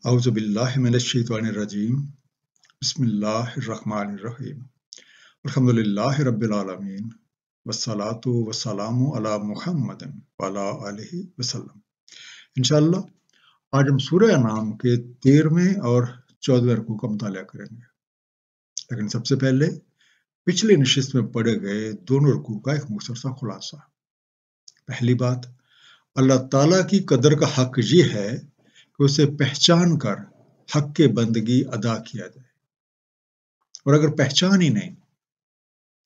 اعوذ باللہ من الشیطان الرجیم بسم اللہ الرحمن الرحیم الحمدللہ رب العالمین والصلاة والسلام علی محمد وعلی آلہ وسلم۔ انشاءاللہ آج ہم سورہ انعام کے 13ویں اور 14ویں رکوع کا مطالعہ کریں گے، لیکن سب سے پہلے پچھلی نشست میں پڑھے گئے دونوں رکوع کا ایک مختصر سا خلاصہ۔ پہلی بات، اللہ تعالیٰ کی قدر کا حق یہ ہے کہ اسے پہچان کر حق کے بندگی ادا کیا جائے، اور اگر پہچان ہی نہیں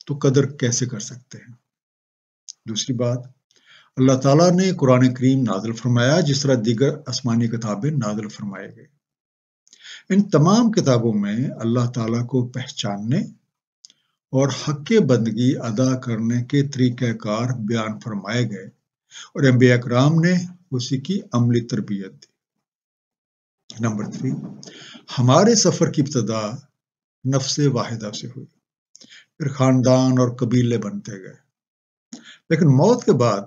تو قدر کیسے کر سکتے ہیں۔ دوسری بات، اللہ تعالیٰ نے قرآن کریم نازل فرمایا جس طرح دیگر آسمانی کتابیں نازل فرمائے گئے۔ ان تمام کتابوں میں اللہ تعالیٰ کو پہچاننے اور حق کے بندگی ادا کرنے کے طریقہ کار بیان فرمائے گئے، اور انبیاء کرام نے اسی کی عملی تربیت دی۔ نمبر 3، ہمارے سفر کی ابتدا نفس واحدہ سے ہوئی، پھر خاندان اور قبیلے بنتے گئے، لیکن موت کے بعد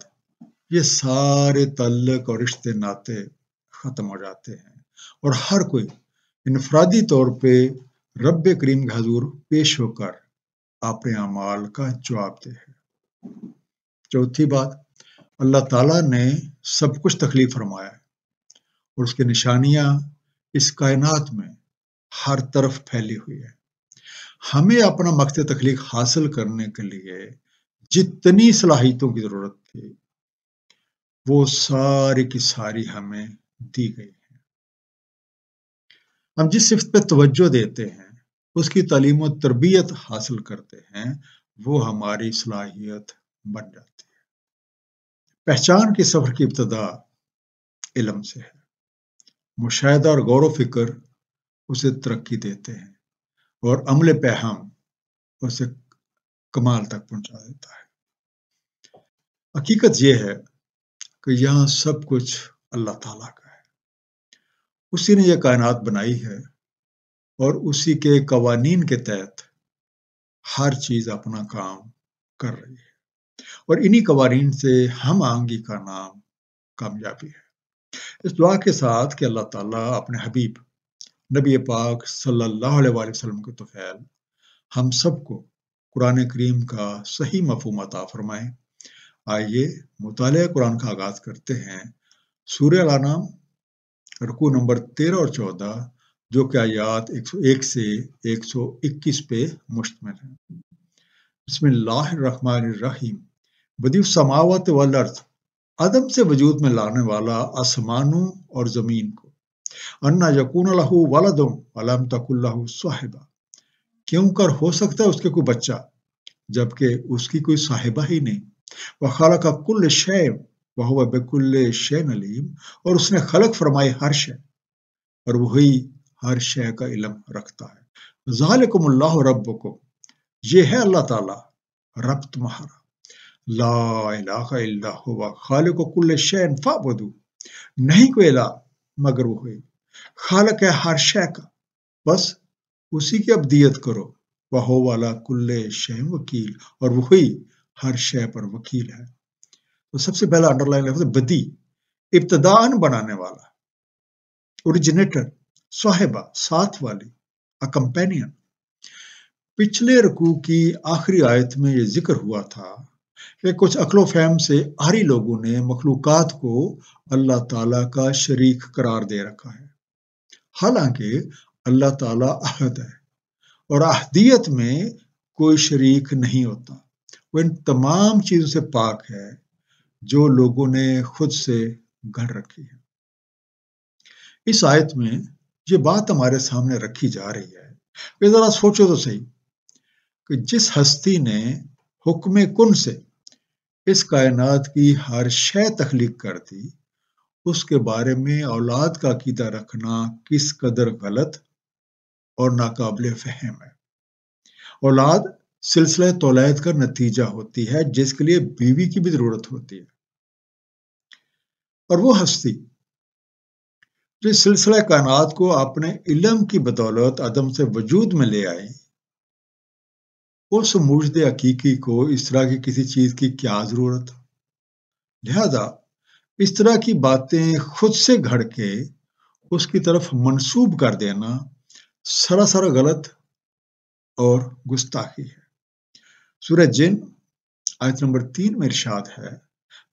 یہ سارے تعلق اور رشتے ناتے ختم ہو جاتے ہیں، اور ہر کوئی انفرادی طور پہ رب کریم کے حضور پیش ہو کر اپنے اعمال کا جواب دے ہے۔ چوتھی بات، اللہ تعالیٰ نے سب کچھ تخلیق فرمایا ہے، اور اس کی نشانیاں اس کائنات میں ہر طرف پھیلی ہوئی ہے۔ ہمیں اپنا مقصد تخلیق حاصل کرنے کے لیے جتنی صلاحیتوں کی ضرورت تھی وہ ساری کی ساری ہمیں دی گئی ہے۔ ہم جس صفت پہ توجہ دیتے ہیں، اس کی تعلیم و تربیت حاصل کرتے ہیں، وہ ہماری صلاحیت بن جاتی ہے۔ پہچان کے سفر کی ابتدا علم سے ہے۔ مشاہدہ اور غور و فکر اسے ترقی دیتے ہیں، اور عمل پہ ہم اسے کمال تک پہنچا دیتا ہے۔ حقیقت یہ ہے کہ یہاں سب کچھ اللہ تعالیٰ کا ہے۔ اسی نے یہ کائنات بنائی ہے، اور اسی کے قوانین کے تحت ہر چیز اپنا کام کر رہی ہے، اور انہی قوانین سے ہم آہنگی کا نام کامیابی ہے۔ اس دعا کے ساتھ کہ اللہ تعالیٰ اپنے حبیب نبی پاک صلی اللہ علیہ وآلہ وسلم کے توفیل ہم سب کو قرآن کریم کا صحیح مفہوم عطا فرمائے۔ آئیے مطالعہ قرآن کا آغاز کرتے ہیں۔ سورہ الانعام رکوع نمبر 13 اور 14، جو کہ آیات 101 سے 121 پہ مشتمل ہیں۔ بسم اللہ الرحمن الرحیم۔ بدیع السماوات والارض، عدم سے وجود میں لانے والا آسمانوں اور زمین کو۔ انا یکون لہ ولد ولم تکن لہ صاحبہ، کیوں کر ہو سکتا ہے اس کے کوئی بچہ جبکہ اس کی کوئی صاحبہ ہی نہیں۔ وخلق کل شیء وہو بکل شیء علیم، اور اس نے خلق فرمائی ہر شے، اور وہی ہر شے کا علم رکھتا ہے۔ ذالکم اللہ ربکم، یہ ہے اللہ تعالیٰ رب تمہارا۔ لا الہ الا ہوا خالق کل شیء فاعبدوہ، نہیں کوئی الہ مگر وہی خالق ہے ہر شے کا، بس اسی کی عبدیت کرو۔ وہو علی کل شیء وکیل، اور وہی ہر شے پر وکیل ہے۔ تو سب سے پہلا انڈر لائن لفظ بدیع، ابتداءً بنانے والا، اوریجنیٹر، صاحبہ ساتھ والی، اکمپینین۔ پچھلے رکوع کی آخری آیت میں یہ ذکر ہوا تھا کہ کچھ عقل و فہم سے عاری لوگوں نے مخلوقات کو اللہ تعالیٰ کا شریک قرار دے رکھا ہے، حالانکہ اللہ تعالیٰ احد ہے، اور احدیت میں کوئی شریک نہیں ہوتا۔ وہ ان تمام چیزوں سے پاک ہے جو لوگوں نے خود سے گھڑ رکھی ہے۔ اس آیت میں یہ بات ہمارے سامنے رکھی جا رہی ہے کہ ذرا سوچو تو صحیح کہ جس ہستی نے حکم کن سے اس کائنات کی ہر شے تخلیق کر دی، اس کے بارے میں اولاد کا عقیدہ رکھنا کس قدر غلط اور ناقابل فہم ہے۔ اولاد سلسلہ تولید کا نتیجہ ہوتی ہے، جس کے لیے بیوی کی بھی ضرورت ہوتی ہے، اور وہ ہستی جو اس سلسلہ کائنات کو اپنے علم کی بدولت عدم سے وجود میں لے آئی، اس موجد حقیقی کو اس طرح کی کسی چیز کی کیا ضرورت؟ لہذا اس طرح کی باتیں خود سے گھڑ کے اس کی طرف منسوب کر دینا سراسر غلط اور گستاخی ہے۔ سورہ جن آیت نمبر 3 میں ارشاد ہے،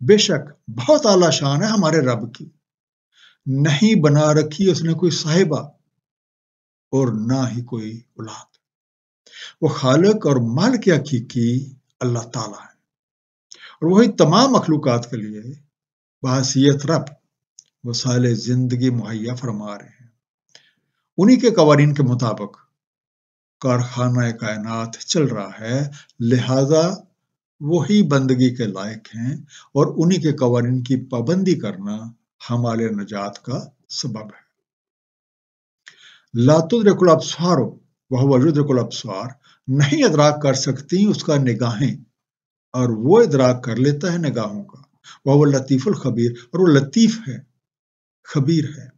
بے شک بہت اعلیٰ شان ہے ہمارے رب کی، نہیں بنا رکھی اس نے کوئی صاحبہ اور نہ ہی کوئی اولاد، وہ خالق اور مالک حقیقی اللہ تعالیٰ ہے، اور وہی تمام مخلوقات کے لیے بحیثیت رب وسائل زندگی مہیا فرما رہے ہیں۔ انہی کے قوانین کے مطابق کارخانہ کائنات چل رہا ہے، لہذا وہی بندگی کے لائق ہیں، اور انہی کے قوانین کی پابندی کرنا ہمارے نجات کا سبب ہے۔ لا تدرک الابصار وہو یدرک الابصار، نہیں ادراک کر سکتی اس کا نگاہیں، اور وہ ادراک کر لیتا ہے نگاہوں کا۔ وہو اللطیف الخبیر، اور وہ لطیف ہے، خبیر ہے۔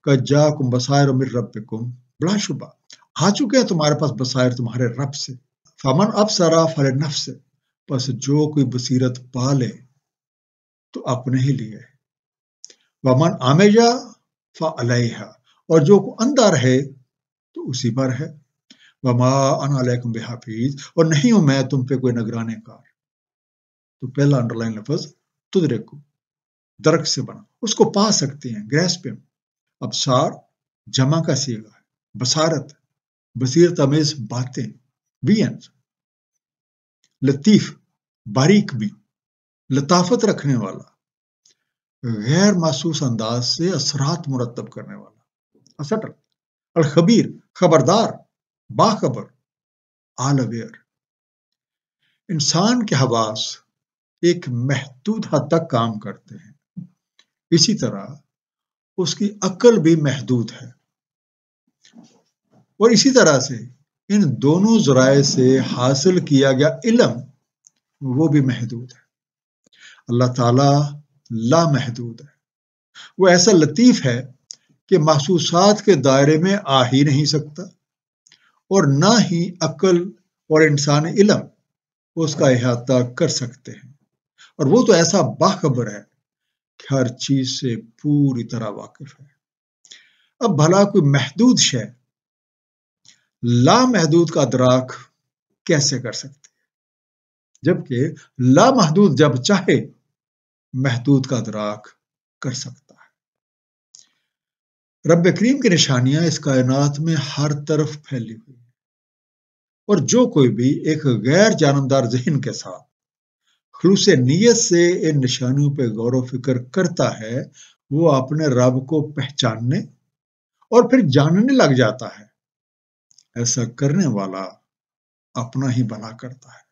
قد جاءکم بصائر من ربکم، بلا شبہ آ چکے ہیں تمہارے پاس بصائر تمہارے رب سے۔ فمن ابصر فلنفسہ، پس جو کوئی بصیرت پا لے تو اپنے ہی لیے، ومن عمي فعلیہا، اور جو اندھا رہے تو اسی پر ہے، وما انا علیکم بحفیظ، اور نہیں ہوں میں تم پہ کوئی نگرانے کار۔ تو پہلا انڈر لائن لفظ تدرک، درک سے بنا، اس کو پا سکتے ہیں، گریس پہ۔ ابصار جمع کا صیغہ ہے، بصارت بصیرت امیز باتیں، وینز۔ لطیف باریک بھی، لطافت رکھنے والا، غیر محسوس انداز سے اثرات مرتب کرنے والا، سٹل۔ الخبیر خبردار، باخبر، آل اویئر۔ انسان کے حواس ایک محدود حد تک کام کرتے ہیں، اسی طرح اس کی عقل بھی محدود ہے، اور اسی طرح سے ان دونوں ذرائع سے حاصل کیا گیا علم وہ بھی محدود ہے۔ اللہ تعالیٰ لامحدود ہے، وہ ایسا لطیف ہے کہ محسوسات کے دائرے میں آ ہی نہیں سکتا، اور نہ ہی عقل اور انسانی علم اس کا احاطہ کر سکتے ہیں، اور وہ تو ایسا باخبر ہے کہ ہر چیز سے پوری طرح واقف ہے۔ اب بھلا کوئی محدود شے لامحدود کا ادراک کیسے کر سکتے ہیں، جبکہ لامحدود جب چاہے محدود کا ادراک کر سکتا ہے۔ رب کریم کی نشانیاں اس کائنات میں ہر طرف پھیلی ہوئی ہیں، اور جو کوئی بھی ایک غیر جانبدار ذہن کے ساتھ خلوص نیت سے ان نشانیوں پہ غور و فکر کرتا ہے، وہ اپنے رب کو پہچاننے اور پھر جاننے لگ جاتا ہے۔ ایسا کرنے والا اپنا ہی بھلا کرتا ہے،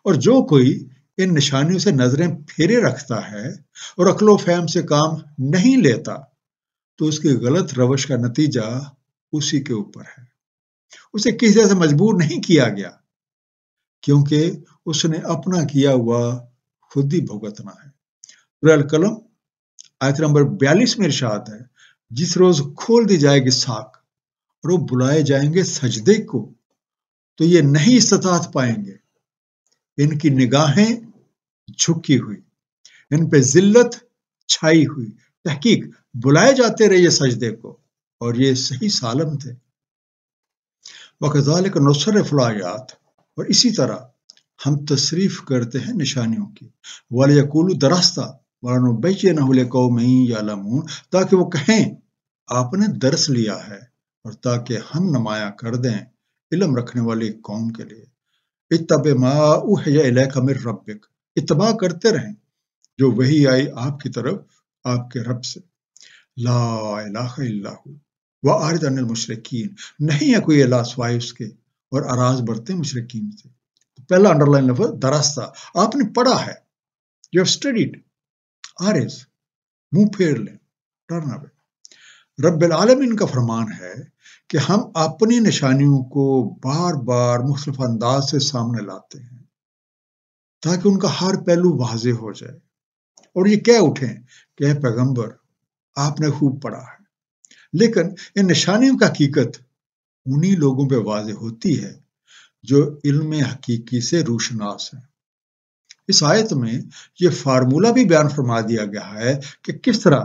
اور جو کوئی ان نشانیوں سے نظریں پھیرے رکھتا ہے اور عقل و فہم سے کام نہیں لیتا، تو اس کی غلط روش کا نتیجہ اسی کے اوپر ہے۔ اسے کسی طرح سے مجبور نہیں کیا گیا، کیونکہ اس نے اپنا کیا ہوا خود ہی بھگتنا ہے۔ سورہ القلم آیت نمبر 42 میں ارشاد ہے، جس روز کھول دی جائے گی ساکھ اور وہ بلائے جائیں گے سجدے کو، تو یہ نہیں استطاعت پائیں گے۔ ان کی نگاہیں جھکی ہوئی، ان پہ ذلت چھائی ہوئی، تحقیق بلائے جاتے رہے یہ سجدے کو، اور یہ صحیح سالم تھے۔ وَكَذَلِكَ نُصَرِّفُ الْآيَاتِ، اور اسی طرح ہم تصریف کرتے ہیں نشانیوں کی، وَلِيَقُولُوا دَرَسْتَ وَلَنُبَيِّنَهُ لِقَوْمٍ يَعْلَمُونَ، تاکہ وہ کہیں آپ نے درس لیا ہے، اور تاکہ ہم نمایاں کر دیں علم رکھنے والی قوم کے لیے۔ اتَّبِعْ مَا أُوحِیَ إِلَیْکَ مِن رَبِّک، اتباع کرتے رہیں جو وحی آئی آپ کی طرف آپ کے رب سے۔ لا الہ الا ہو وَأَعْرِضْ عَنِ الْمُشْرِکِینَ، نہیں ہے کوئی الہ سوائے اس کے، اور اراض برتے مشرکین سے۔ پہلا انڈر لائن لفظ درستہ، آپ نے پڑھا ہے، یو ہیو اسٹڈیڈ۔ عارض منہ پھیر لیں، ٹرن اوے۔ رب العالمین کا فرمان ہے کہ ہم اپنی نشانیوں کو بار بار مختلف انداز سے سامنے لاتے ہیں تاکہ ان کا ہر پہلو واضح ہو جائے، اور یہ کہہ اٹھیں کہ اے پیغمبر آپ نے خوب پڑھا ہے۔ لیکن ان نشانیوں کی حقیقت انہی لوگوں پہ واضح ہوتی ہے جو علم حقیقی سے روشناس ہیں۔ اس آیت میں یہ فارمولہ بھی بیان فرما دیا گیا ہے کہ کس طرح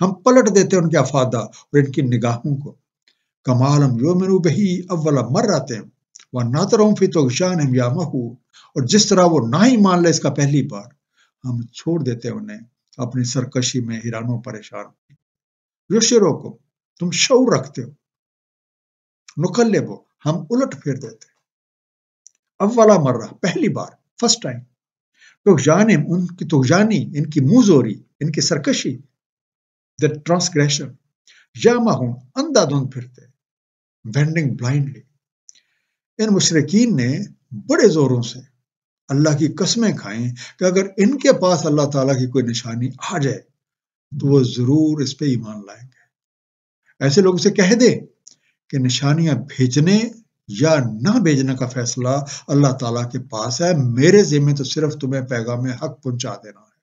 ہم پلٹ دیتے ہیں ان کے افادہ اور ان کی نگاہوں کو. کمالم یومنو بہی اول مرۃ ونذرہم فی طغیانہم یعمہون، اور جس طرح وہ نہ ہی مان لے اس کا پہلی بار، ہم چھوڑ دیتے ہیں انہیں اپنی سرکشی میں حیران و پریشان. یشرو کو تم شعور رکھتے ہو، نقلب ہم الٹ پھیر دیتے ہیں. اولا مرہ پہلی بار، فرسٹ ٹائم. طغیانہم ان کی طغیانی، ان کی منہ زوری، ان کی سرکشی، the transgression. یعمہون اندھا دھند پھرتے، bending blindly. ان مشرکین نے بڑے زوروں سے اللہ کی قسمیں کھائیں کہ اگر ان کے پاس اللہ تعالیٰ کی کوئی نشانی آ جائے تو وہ ضرور اس پہ ایمان لائیں گے. ایسے لوگوں سے کہہ دے کہ نشانیاں بھیجنے یا نہ بھیجنے کا فیصلہ اللہ تعالیٰ کے پاس ہے، میرے ذمہ تو صرف تمہیں پیغام حق پہنچا دینا ہے.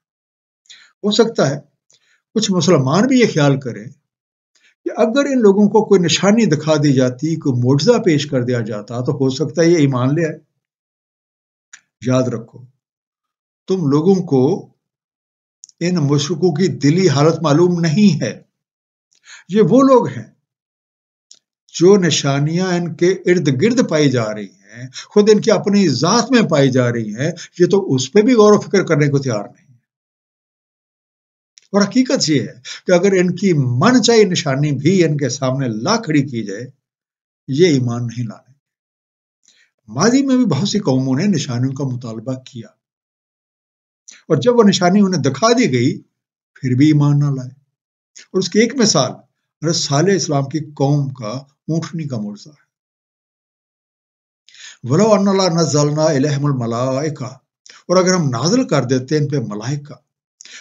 ہو سکتا ہے کچھ مسلمان بھی یہ خیال کریں کہ اگر ان لوگوں کو کوئی نشانی دکھا دی جاتی، کوئی معجزہ پیش کر دیا جاتا تو ہو سکتا ہے یہ ایمان لے آئے. یاد رکھو، تم لوگوں کو ان مشرکوں کی دلی حالت معلوم نہیں ہے. یہ وہ لوگ ہیں جو نشانیاں ان کے ارد گرد پائی جا رہی ہیں، خود ان کی اپنی ذات میں پائی جا رہی ہیں، یہ تو اس پہ بھی غور و فکر کرنے کو تیار نہیں. اور حقیقت یہ ہے کہ اگر ان کی من چاہی نشانی بھی ان کے سامنے لا کھڑی کی جائے، یہ ایمان نہیں لانے. ماضی میں بھی بہت سی قوموں نے نشانیوں کا مطالبہ کیا، اور جب وہ نشانی انہیں دکھا دی گئی پھر بھی ایمان نہ لائے. اور اس کی ایک مثال حضرت صالح اسلام کی قوم کا اونٹنی کا معجزہ ہے. وَلَوْ أَنَّ اللَّهَ نَزَّلْنَا إِلَيْهِمُ الْمَلَائِكَةَ، اور اگر ہم نازل کر دیتے ان پہ ملائکہ،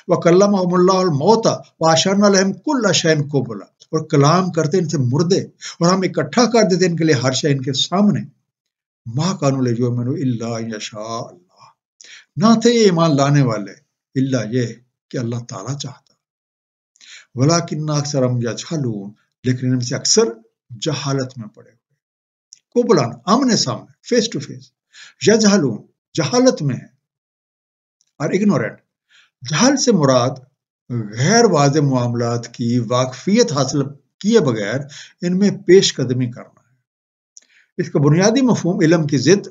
وَكَلَّمَهُمُ اللَّهُ الْمَوْتَى وَأَحْيَيْنَا لَهُمْ كُلَّ شَيْءٍ قُبُلًا، اور کلام کرتے ان سے مردے اور ہم اکٹھا کر دیتے ان کے لیے ہر شے ان کے سامنے. مَا كَانُوا لِيُؤْمِنُوا إِلَّا أَن يَشَاءَ اللَّهُ، نہ تھے یہ ایمان لانے والے الا یہ کہ اللہ تعالیٰ چاہتا. وَلَٰكِنَّ أَكْثَرَهُمْ يَجْهَلُونَ، لیکن ان میں سے اکثر جہالت میں پڑے ہوئے. قبلاً آمنے سامنے، فیس ٹو فیس. یجہلون جہالت میں ہے، اور اگنورینٹ. جہل سے مراد غیر واضح معاملات کی واقفیت حاصل کیے بغیر ان میں پیش قدمی کرنا ہے. اس کا بنیادی مفہوم علم کی ضد،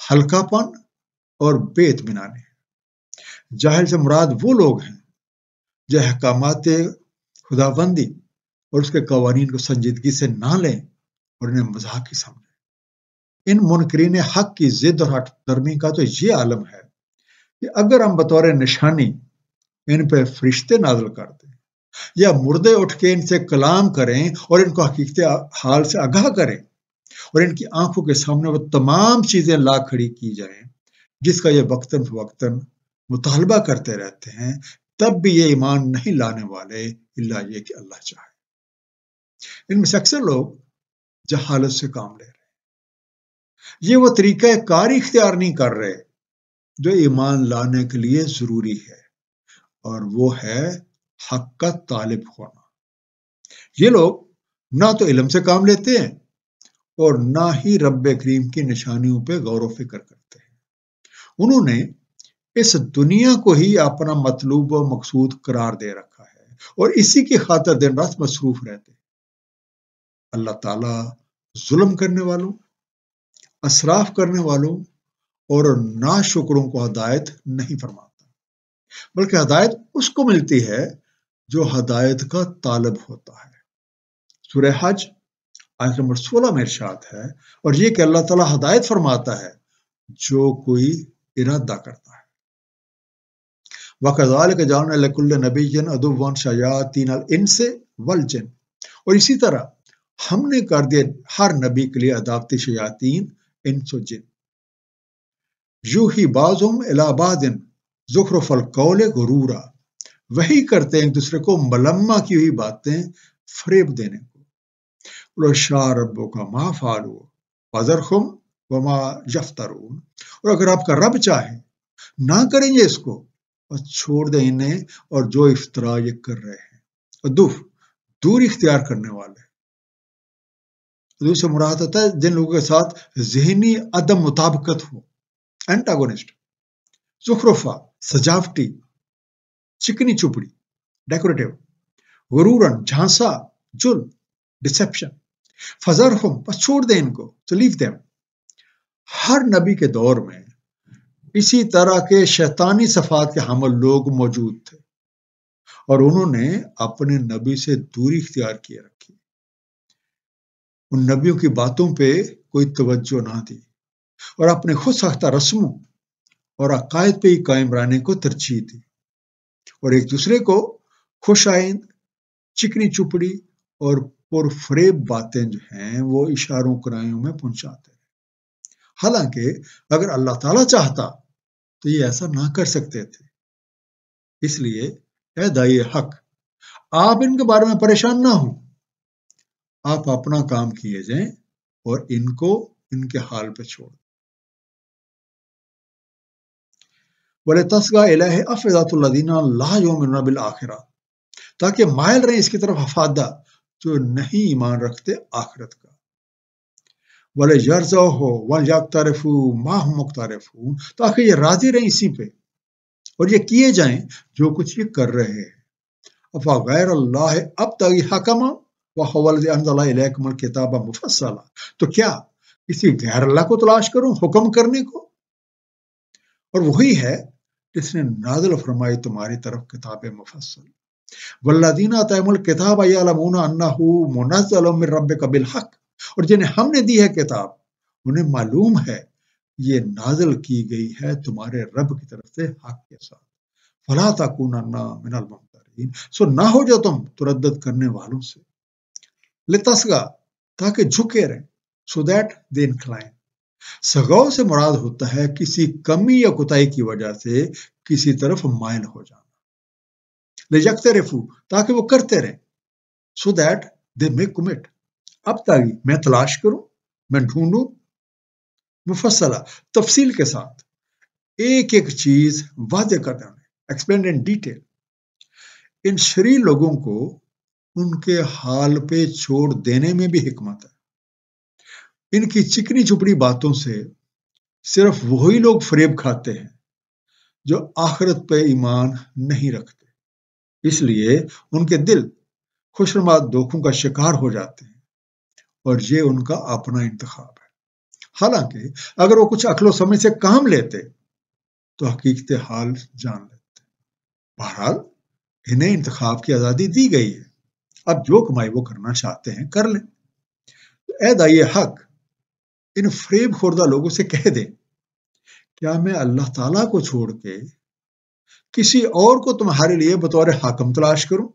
ہلکا پن اور بے اطمینانی ہے. جاہل سے مراد وہ لوگ ہیں جو احکامات خداوندی اور اس کے قوانین کو سنجیدگی سے نہ لیں اور انہیں مذاق ہی سمجھیں. ان منکرین حق کی ضد اور ہٹ درمی کا تو یہ عالم ہے کہ اگر ہم بطور نشانی ان پہ فرشتے نازل کر دیں یا مردے اٹھ کے ان سے کلام کریں اور ان کو حقیقت حال سے آگاہ کریں اور ان کی آنکھوں کے سامنے وہ تمام چیزیں لا کھڑی کی جائیں جس کا یہ وقتاً فوقتاً مطالبہ کرتے رہتے ہیں، تب بھی یہ ایمان نہیں لانے والے الا یہ کہ اللہ چاہے. ان میں سے اکثر لوگ جہالت سے کام لے رہے ہیں. یہ وہ طریقہ کاری اختیار نہیں کر رہے جو ایمان لانے کے لیے ضروری ہے، اور وہ ہے حق کا طالب ہونا. یہ لوگ نہ تو علم سے کام لیتے ہیں اور نہ ہی رب کریم کی نشانیوں پہ غور و فکر کرتے ہیں. انہوں نے اس دنیا کو ہی اپنا مطلوب و مقصود قرار دے رکھا ہے اور اسی کی خاطر دن رات مصروف رہتے ہیں. اللہ تعالیٰ ظلم کرنے والوں، اسراف کرنے والوں اور ناشکروں کو ہدایت نہیں فرماتا، بلکہ ہدایت اس کو ملتی ہے جو ہدایت کا طالب ہوتا ہے. سورہ حج آیت نمبر 16 میں ارشاد ہے، اور یہ کہ اللہ تعالیٰ ہدایت فرماتا ہے جو کوئی ارادہ کرتا ہے. وَكَذَلِكَ جَعَلْنَا لِكُلِّ نَبِيٍّ عَدُوًّا شَيَاطِينَ الْإِنسِ وَالْجِنِّ، اور اسی طرح ہم نے کر دیا ہر نبی کے لیے عداوتی شیاطین انس و جن. یوحی بعضهم الی بعض زخرف القول غرورا، وہی کرتے ہیں ایک دوسرے کو ملمہ کی ہوئی باتیں فریب دینے کو. لو شاء ربک ما فعلوا فذرهم وما یفترون، اور اگر آپ کا رب چاہے نہ کریں گے اس کو، بس چھوڑ دیں انہیں اور جو افطرا یہ کر رہے ہیں. ادوف دوری اختیار کرنے والے. ادوف سے مراد ہوتا ہے جن لوگوں کے ساتھ ذہنی عدم مطابقت ہو، اینٹاگونسٹ. زخرفہ سجاوٹی، چکنی چپڑی، ڈیکوریٹو. غرورن جھانسا، جل، ڈسپشن، فذرہم بس چھوڑ دیں ان کو، تو لیو دیم۔ ہر نبی کے دور میں اسی طرح کے شیطانی صفات کے حامل لوگ موجود تھے اور انہوں نے اپنے نبی سے دوری اختیار کیے رکھی، ان نبیوں کی باتوں پہ کوئی توجہ نہ دی اور اپنے خود ساختہ رسموں اور عقائد پہ ہی قائم رہنے کو ترجیح دی، اور ایک دوسرے کو خوش آئند، چکنی چپڑی اور پرفریب باتیں جو ہیں وہ اشاروں کرایوں میں پہنچاتے ہیں۔ حالانکہ اگر اللہ تعالیٰ چاہتا تو یہ ایسا نہ کر سکتے تھے۔ اس لیے اے داعی حق، آپ ان کے بارے میں پریشان نہ ہوں، آپ اپنا کام کیے جائیں اور ان کو ان کے حال پہ چھوڑ دیں۔ وَلِتَصْغَىٰ إِلَيْهِ أَفْئِدَةُ الَّذِينَ لَا يُؤْمِنُونَ بِالْآخِرَةِ، تاکہ مائل رہیں اس کی طرف افادہ جو نہیں ایمان رکھتے آخرت کا۔ وَلِيَرْضَوْهُ وَلْيَقْتَرِفُوا مَا هُمْ مُقْتَرِفُونَ، تاکہ یہ راضی رہیں اسی پہ اور یہ کیے جائیں جو کچھ یہ کر رہے ہیں۔ أَفَغَيْرَ اللَّهِ أَبْتَغِي حَكَمًا وَهُوَ الَّذِي أَنزَلَ إِلَيْكُمُ الْكِتَابَ مُفَصَّلًا، تو کیا کسی غیر اللہ کو تلاش کروں حکم کرنے کو؟ اور وہی ہے جس نے نازل فرمائی تمہاری طرف کتاب مفصل۔ وَالَّذِينَ آتَيْنَاهُمُ الْكِتَابَ يَعْلَمُونَ أَنَّهُ مُنَزَّلٌ مِّن رَّبِّكَ بِالْحَقِّ، اور جنہیں ہم نے دی ہے کتاب انہیں معلوم ہے یہ نازل کی گئی ہے تمہارے رب کی طرف سے حق کے ساتھ۔ فَلَا تَكُونَنَّ مِنَ الْمُمْتَرِينَ، سو نہ ہو جاؤ تم تردد کرنے والوں سے۔ لِتَصْغَىٰ، تاکہ جھکے رہیں، so that they incline۔ سغاؤ سے مراد ہوتا ہے کسی کمی یا کوتاہی کی وجہ سے کسی طرف مائل ہو جانا۔ لِيَقْتَرِفُوا، تاکہ وہ کرتے رہیں، so that they may commit۔ اب تاکہ میں تلاش کروں، میں ڈھونڈوں، مفصلہ تفصیل کے ساتھ ایک ایک چیز واضح کر دینا، ایکسپلین ان ڈیٹیل۔ ان شریر لوگوں کو ان کے حال پہ چھوڑ دینے میں بھی حکمت ہے۔ ان کی چکنی چپڑی باتوں سے صرف وہی لوگ فریب کھاتے ہیں جو آخرت پہ ایمان نہیں رکھتے، اس لیے ان کے دل خوشنما دھوکوں کا شکار ہو جاتے ہیں اور یہ ان کا اپنا انتخاب ہے۔ حالانکہ اگر وہ کچھ عقل و سمجھ سے کام لیتے تو حقیقت حال جان لیتے۔ بہرحال انہیں انتخاب کی آزادی دی گئی ہے، اب جو کمائی وہ کرنا چاہتے ہیں کر لیں۔ اے داعی حق، ان فریب خوردہ لوگوں سے کہہ دیں، کیا میں اللہ تعالیٰ کو چھوڑ کے کسی اور کو تمہارے لیے بطور حاکم تلاش کروں؟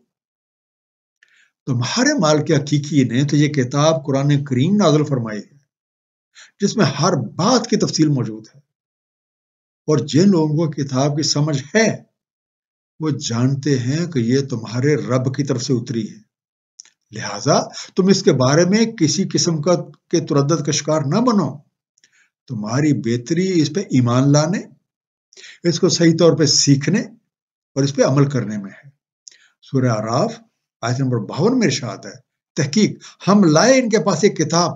تمہارے مال کے حقیقی نے تو یہ کتاب قرآن کریم نازل فرمائی ہے جس میں ہر بات کی تفصیل موجود ہے، اور جن لوگوں کو کتاب کی سمجھ ہے وہ جانتے ہیں کہ یہ تمہارے رب کی طرف سے اتری ہے، لہٰذا تم اس کے بارے میں کسی قسم کے تردد کا شکار نہ بنو۔ تمہاری بہتری اس پہ ایمان لانے، اس کو صحیح طور پہ سیکھنے اور اس پہ عمل کرنے میں ہے۔ سورہ اعراف آیت نمبر 52 میں ارشاد ہے، تحقیق ہم لائے ان کے پاس ایک کتاب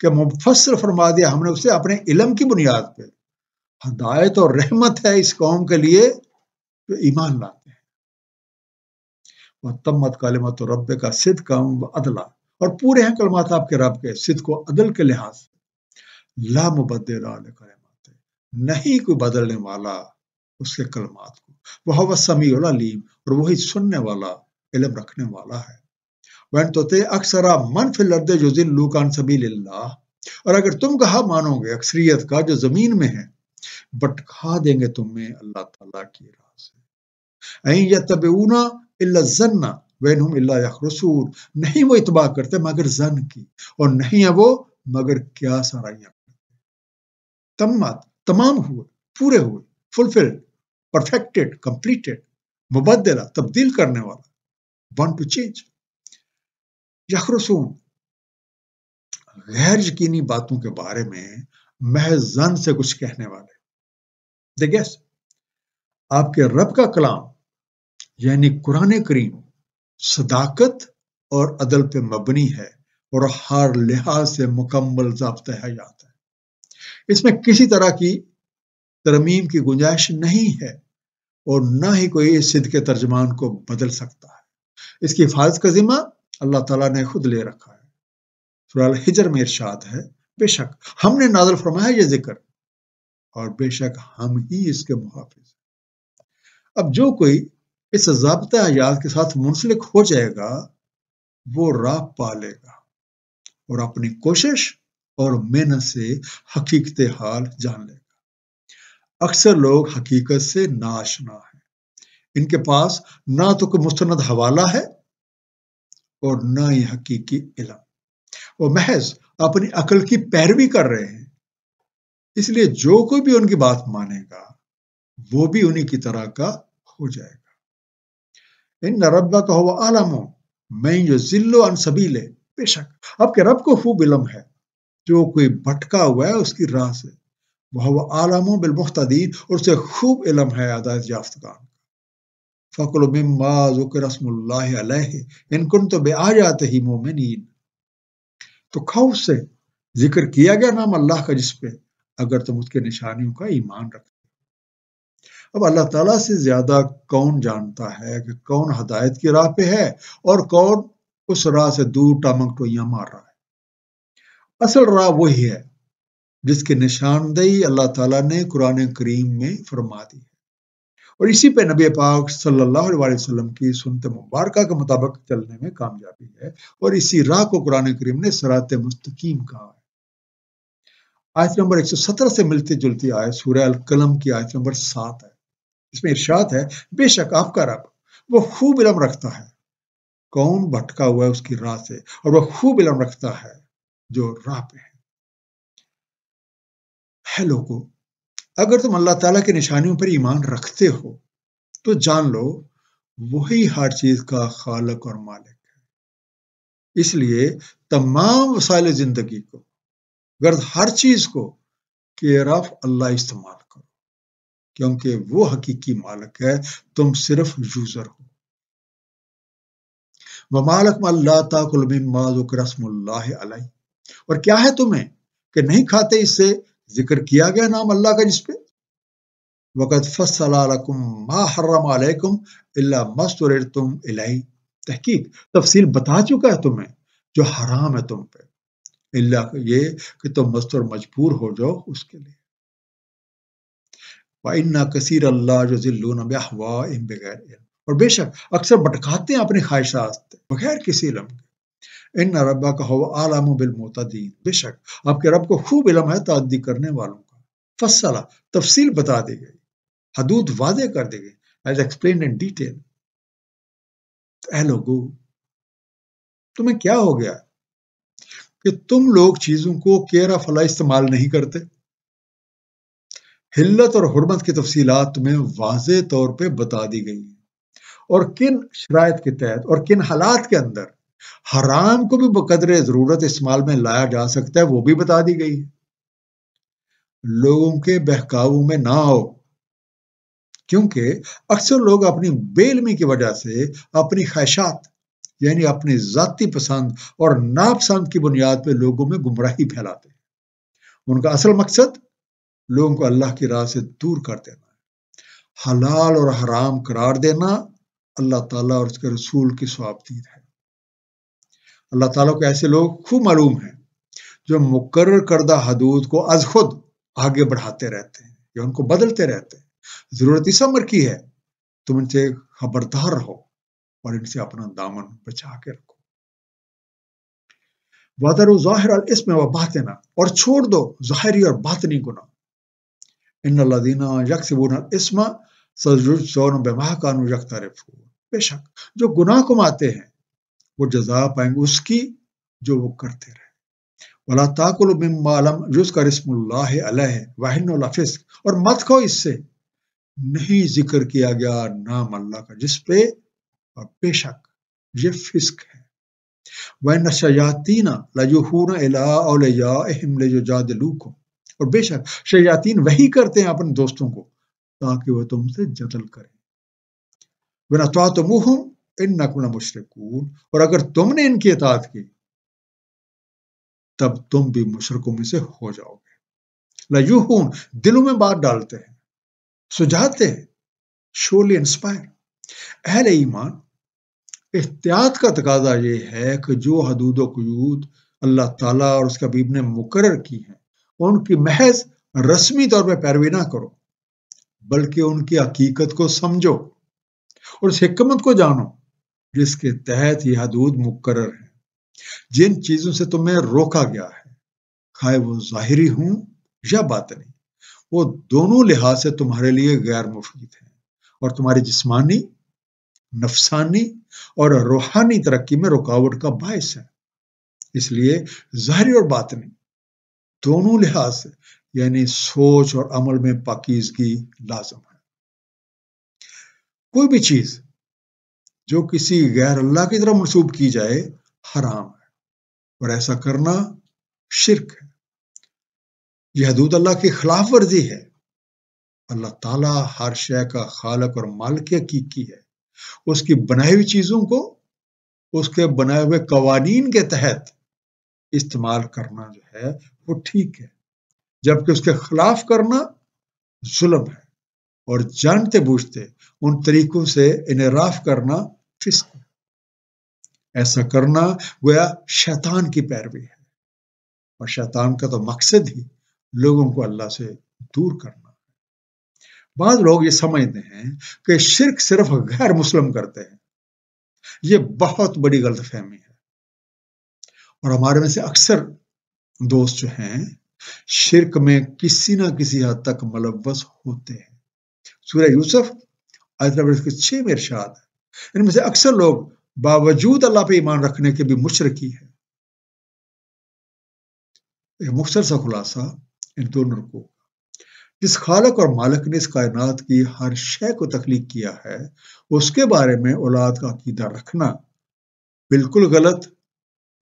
کہ مفصل فرما دیا ہم نے اسے اپنے علم کی بنیاد پہ، ہدایت اور رحمت ہے اس قوم کے لیے جو ایمان لاتے ہیں۔ وَتَمَّتْ کَلِمَتُ رَبِّکَ صِدْقًا وَعَدْلًا، اور پورے ہیں کلمات آپ کے رب کے صدق و عدل کے لحاظ سے۔ لا مبدل لکلماتہ، نہیں کوئی بدلنے والا اس کے کلمات کو۔ وَهُوَ السَّمِيعُ الْعَلِيمُ، اور وہی سننے والا، علم رکھنے والا ہے۔ وَإِن تُطِعْ أَكْثَرَ مَنْ فِي الْأَرْضِ يُضِلُّوكَ عَنْ سَبِيلِ اللَّهِ، اور اگر تم کہا مانو گے اکثریت کا جو زمین میں ہے، بٹکا دیں گے تمہیں اللہ تعالیٰ کی راہ سے۔ إِن يَتَّبِعُونَ إِلَّا الظَّنَّ وَإِنْ هُمْ إِلَّا يَخْرُصُونَ، نہیں وہ اتباع کرتے مگر ظن کی، اور نہیں ہے وہ مگر کیا سرائیاں۔ تمت، تمام ہوئے، پورے ہوئے، فلفلڈ، پرفیکٹڈ، کمپلیٹڈ، مبدلہ، تبدیل کرنے والا، وانٹ ٹو چینج۔ یخرسون، غیر یقینی باتوں کے بارے میں محض ظن سے کچھ کہنے والے۔ دیکھیں آپ کے رب کا کلام یعنی قرآن کریم صداقت اور عدل پہ مبنی ہے اور ہر لحاظ سے مکمل ضابطۂ حیات ہے۔ اس میں کسی طرح کی ترمیم کی گنجائش نہیں ہے اور نہ ہی کوئی اس صدق کے ترجمان کو بدل سکتا ہے۔ اس کی حفاظت کا ذمہ اللہ تعالیٰ نے خود لے رکھا ہے۔ سورہ الحجر میں ارشاد ہے، بے شک ہم نے نازل فرمایا یہ ذکر، اور بے شک ہم ہی اس کے محافظ ہیں۔ اب جو کوئی اس ضابطہ حیات کے ساتھ منسلک ہو جائے گا وہ راہ پا لے گا اور اپنی کوشش اور محنت سے حقیقت حال جان لے گا۔ اکثر لوگ حقیقت سے ناآشنا ہیں، ان کے پاس نہ تو کوئی مستند حوالہ ہے اور نہ ہی حقیقی علم، وہ محض اپنی عقل کی پیروی کر رہے ہیں، اس لیے جو کوئی بھی ان کی بات مانے گا وہ بھی انہی کی طرح کا ہو جائے گا۔ ان ربک هو اعلم من یضل عن سبیلہ، بے شک آپ کے رب کو خوب علم ہے جو کوئی بھٹکا ہوا ہے اس کی راہ سے، وہ اعلم بالمہتدین، اور اسے خوب علم ہے ہدایت یافتگان۔ فَكُلُوا مِمَّا ذُكِرَ اسْمُ اللَّهِ عَلَيْهِ إِن كُنتُم بِآيَاتِهِ مُؤْمِنِينَ، تو کھاؤ اس سے ذکر کیا گیا نام اللہ کا جس پہ اگر تم اس کے نشانیوں کا ایمان رکھتے۔ اب اللہ تعالیٰ سے زیادہ کون جانتا ہے کہ کون ہدایت کی راہ پہ ہے اور کون اس راہ سے دور ٹامنگ ٹوئیاں مار رہا ہے۔ اصل راہ وہی ہے جس کی نشاندہی اللہ تعالیٰ نے قرآن کریم میں فرما دی ہے، اور اسی پہ نبی پاک صلی اللہ علیہ وسلم کی سنت مبارکہ کے مطابق چلنے میں کامیابی ہے، اور اسی راہ کو قرآن کریم نے صراط مستقیم کہا ہے۔ آیت نمبر 117 سے ملتی جلتی آیت سورہ القلم کی آیت نمبر 7 ہے۔ اس میں ارشاد ہے، بے شک آپ کا رب وہ خوب علم رکھتا ہے کون بھٹکا ہوا ہے اس کی راہ سے، اور وہ خوب علم رکھتا ہے جو راہ پہ ہے۔ لوگو، اگر تم اللہ تعالیٰ کی نشانیوں پر ایمان رکھتے ہو تو جان لو وہی ہر چیز کا خالق اور مالک ہے۔ اس لیے تمام وسائل زندگی کو، غرض ہر چیز کو کیئر آف اللہ استعمال کرو، کیونکہ وہ حقیقی مالک ہے، تم صرف یوزر ہو۔ وَمَا لَكُمْ أَلَّا تَأْكُلُوا مِمَّا ذُكِرَ اسْمُ اللَّهِ عَلَيْهِ، اور کیا ہے تمہیں کہ نہیں کھاتے اس سے ذکر کیا گیا نام اللہ کا جس پہ؟ وَقَدْ فَصَّلَ لَكُمْ مَا حَرَّمَ عَلَيْكُمْ إِلَّا مَا اضْطُرِرْتُمْ إِلَيْهِ، تحقیق تفصیل بتا چکا ہے تمہیں جو حرام ہے تم پہ، اللہ یہ کہ تم مضطر مجبور ہو جاؤ اس کے لیے۔ وَإِنَّ كَثِيرًا لَا يُضِلُّونَ بِأَهْوَائِهِمْ بِغَيْرِ علم، اور بے شک اکثر بھٹکاتے ہیں اپنی خواہشات بغیر کسی علم کے۔ ان ربک هو اعلم بالمعتدین، بے شک آپ کے رب کو خوب علم ہے تعدی کرنے والوں کا۔ فصلہ تفصیل بتا دی گئی، حدود واضح کر دی گئی، ایز ایکسپلینڈ ان ڈیٹیل۔ اے لوگو، تمہیں کیا ہو گیا کہ تم لوگ چیزوں کو کیئر آف اللہ استعمال نہیں کرتے؟ حلت اور حرمت کی تفصیلات تمہیں واضح طور پہ بتا دی گئی ہیں، اور کن شرائط کے تحت اور کن حالات کے اندر حرام کو بھی بقدر ضرورت استعمال میں لایا جا سکتا ہے وہ بھی بتا دی گئی ہے۔ لوگوں کے بہکاووں میں نہ آؤ، کیونکہ اکثر لوگ اپنی بے علمی کی وجہ سے اپنی خواہشات یعنی اپنی ذاتی پسند اور ناپسند کی بنیاد پہ لوگوں میں گمراہی پھیلاتے ہیں۔ ان کا اصل مقصد لوگوں کو اللہ کی راہ سے دور کر دینا ہے۔ حلال اور حرام قرار دینا اللہ تعالیٰ اور اس کے رسول کی صوابدید ہے۔ اللہ تعالیٰ کو ایسے لوگ خوب معلوم ہیں جو مقرر کردہ حدود کو از خود آگے بڑھاتے رہتے ہیں یا ان کو بدلتے رہتے ہیں۔ ضرورت اس امر کی ہے تم ان سے خبردار رہو اور ان سے اپنا دامن بچا کے رکھو۔ وَذَرُوا ظَاهِرَ الْإِثْمِ وَبَاطِنَهُ، اور چھوڑ دو ظاہری اور باطنی گناہ۔ ان الذین یکسبون الاسم سیجزون بما کانوا یقترفون، بے شک جو گناہ کماتے ہیں وہ جزا پائیں گے اس کی جو وہ کرتے رہے۔ ولا تاکلوا مما لم یذکر اسم اللہ علیہ وانہ لفسق، اور مت کھاؤ اس سے نہیں ذکر کیا گیا نام اللہ کا جس پہ، اور بے شک یہ فسق ہے۔ وَإِنَّ الشَّيَاطِينَ لَيُوحُونَ إِلَىٰ أَوْلِيَائِهِمْ لِيُجَادِلُوكُمْ، اور بے شک شیاطین وہی کرتے ہیں اپنے دوستوں کو تاکہ وہ تم سے جدل کریں۔ وَإِنْ أَطَعْتُمُوهُمْ إِنَّكُمْ لَمُشْرِكُونَ، اور اگر تم نے ان کی اطاعت کی تب تم بھی مشرکوں میں سے ہو جاؤ گے۔ لَيُوحُون دلوں میں بات ڈالتے ہیں، سجاتے ہیں، شورلی انسپائر۔ اہل ایمان احتیاط کا تقاضا یہ ہے کہ جو حدود و قیود اللہ تعالیٰ اور اس کے حبیب نے مقرر کی ہیں ان کی محض رسمی طور پہ پیروی نہ کرو، بلکہ ان کی حقیقت کو سمجھو اور اس حکمت کو جانو جس کے تحت یہ حدود مقرر ہیں۔ جن چیزوں سے تمہیں روکا گیا ہے، خواہ وہ ظاہری ہوں یا باطنی، وہ دونوں لحاظ سے تمہارے لیے غیر مفید ہیں اور تمہاری جسمانی، نفسانی اور روحانی ترقی میں رکاوٹ کا باعث ہے۔ اس لیے ظاہری اور باطنی دونوں لحاظ سے یعنی سوچ اور عمل میں پاکیزگی لازم ہے۔ کوئی بھی چیز جو کسی غیر اللہ کی طرف منسوب کی جائے حرام ہے اور ایسا کرنا شرک ہے۔ یہ حدود اللہ کی خلاف ورزی ہے۔ اللہ تعالیٰ ہر شے کا خالق اور مالک حقیقی ہے۔ اس کی بنائی ہوئی چیزوں کو اس کے بنائے ہوئے قوانین کے تحت استعمال کرنا جو ہے وہ ٹھیک ہے، جبکہ اس کے خلاف کرنا ظلم ہے اور جانتے بوجھتے ان طریقوں سے انحراف کرنا فسق ہے۔ ایسا کرنا گویا شیطان کی پیروی ہے، اور شیطان کا تو مقصد ہی لوگوں کو اللہ سے دور کرنا ہے۔ بعض لوگ یہ سمجھتے ہیں کہ شرک صرف غیر مسلم کرتے ہیں۔ یہ بہت بڑی غلط فہمی ہے، اور ہمارے میں سے اکثر دوست جو ہیں شرک میں کسی نہ کسی حد تک ملوث ہوتے ہیں۔ سورہ یوسف آیت نمبر 6 میں ارشاد ہے، ان میں سے اکثر لوگ باوجود اللہ پہ ایمان رکھنے کے بھی مشرکی ہیں۔ ایک مختصر سا خلاصہ ان دونوں رکوع، جس خالق اور مالک نے اس کائنات کی ہر شے کو تخلیق کیا ہے اس کے بارے میں اولاد کا عقیدہ رکھنا بالکل غلط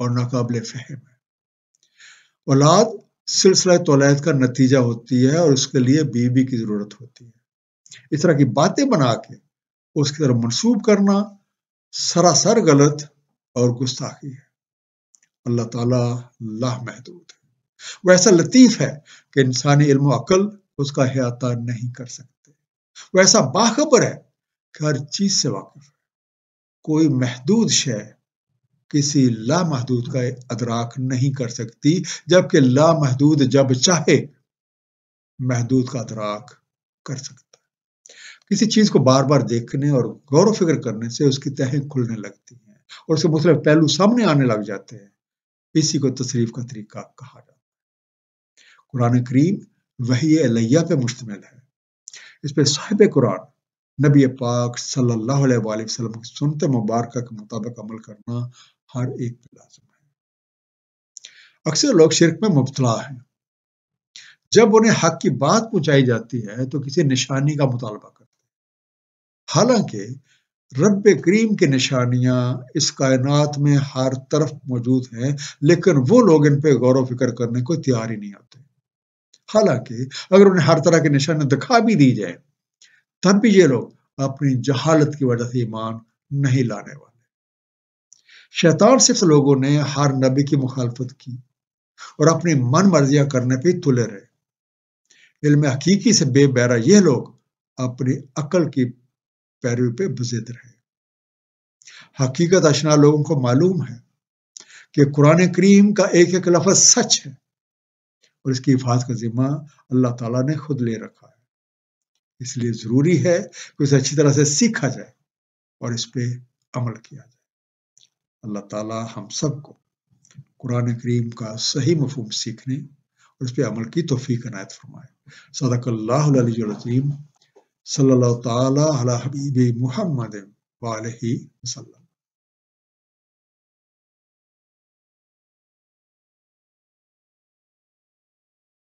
اور ناقابل فہم ہے۔ اولاد سلسلہ تولید کا نتیجہ ہوتی ہے اور اس کے لیے بیوی کی ضرورت ہوتی ہے۔ اس طرح کی باتیں بنا کے اس کی طرف منسوب کرنا سراسر غلط اور گستاخی ہے۔ اللہ تعالیٰ لا محدود ہے، وہ ایسا لطیف ہے کہ انسانی علم و عقل اس کا احاطہ نہیں کر سکتے۔ وہ ایسا باخبر ہے کہ ہر چیز سے واقف ہے۔ کوئی محدود شے کسی لامحدود کا ادراک نہیں کر سکتی، جبکہ لامحدود جب چاہے محدود کا ادراک کر سکتا ہے۔ کسی چیز کو بار بار دیکھنے اور غور و فکر کرنے سے اس کی تہیں کھلنے لگتی ہیں اور اس کے مختلف پہلو سامنے آنے لگ جاتے ہیں۔ اسی کو تصریف کا طریقہ کہا جاتا ہے۔ قرآن کریم وحی الہیہ پہ مشتمل ہے۔ اس پہ صاحب قرآن نبی پاک صلی اللہ علیہ وآلہ وسلم کی سنت مبارکہ کے مطابق عمل کرنا ہر ایک پہ لازم ہے۔ اکثر لوگ شرک میں مبتلا ہیں۔ جب انہیں حق کی بات پہنچائی جاتی ہے تو کسی نشانی کا مطالبہ کرتے ہیں، حالانکہ رب کریم کی نشانیاں اس کائنات میں ہر طرف موجود ہیں، لیکن وہ لوگ ان پہ غور و فکر کرنے کو تیار ہی نہیں ہوتے۔ حالانکہ اگر انہیں ہر طرح کی نشانیاں دکھا بھی دی جائے تب بھی یہ لوگ اپنی جہالت کی وجہ سے ایمان نہیں لانے والے۔ شیطان صرف لوگوں نے ہر نبی کی مخالفت کی اور اپنی من مرضیاں کرنے پہ تلے رہے۔ علم حقیقی سے بے بہرا یہ لوگ اپنی عقل کی پیروی پہ بضد رہے۔ حقیقت اشنا لوگوں کو معلوم ہے کہ قرآن کریم کا ایک ایک لفظ سچ ہے اور اس کی حفاظت کا ذمہ اللہ تعالیٰ نے خود لے رکھا ہے۔ اس لیے ضروری ہے کہ اسے اچھی طرح سے سیکھا جائے اور اس پہ عمل کیا جائے۔ اللہ تعالیٰ ہم سب کو قرآن کریم کا صحیح مفہوم سیکھنے اور اس پہ عمل کی توفیق عنایت فرمائے۔ صدق اللہ العلی العظیم، صلی اللہ تعالیٰ علی حبیب محمد وآلہ وسلم۔